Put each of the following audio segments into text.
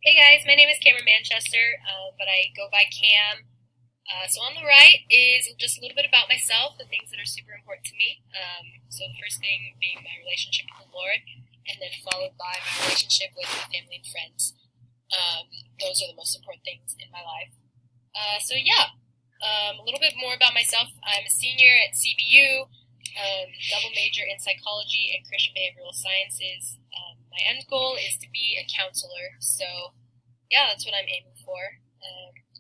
Hey guys, my name is Cameron Manchester, but I go by Cam. So on the right is just a little bit about myself, the things that are super important to me. So the first thing being my relationship with the Lord, and then followed by my relationship with my family and friends. Those are the most important things in my life. A little bit more about myself. I'm a senior at CBU, double major in psychology and Christian behavioral sciences. My end goal is to be a counselor, so yeah, that's what I'm aiming for.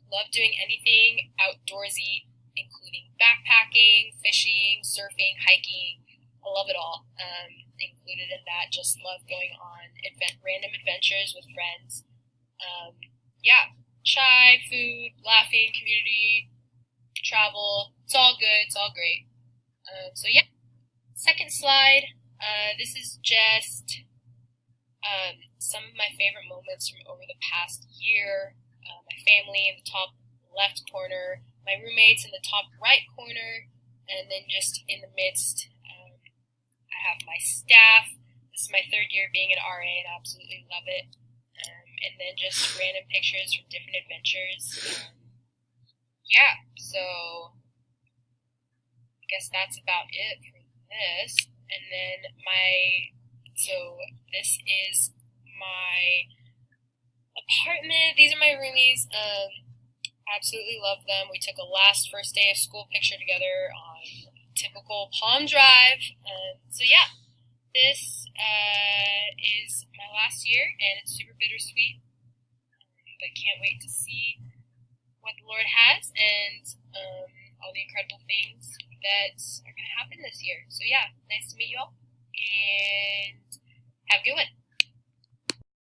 Love doing anything outdoorsy, including backpacking, fishing, surfing, hiking. I love it all. Included in that, just love going on random adventures with friends. Um, yeah, chai, food, laughing, community, travel. It's all good. It's all great. Yeah, second slide. This is just some of my favorite moments from over the past year. My family in the top left corner, my roommates in the top right corner, and then just in the midst, I have my staff. This is my third year being an RA, and I absolutely love it. And then just random pictures from different adventures. So I guess that's about it for this. And then this is my apartment. These are my roomies. Absolutely love them. We took a last first day of school picture together on typical Palm Drive. This is my last year, and it's super bittersweet. But can't wait to see what the Lord has and all the incredible things that are going to happen this year. So yeah, nice to meet you all, and have a good one.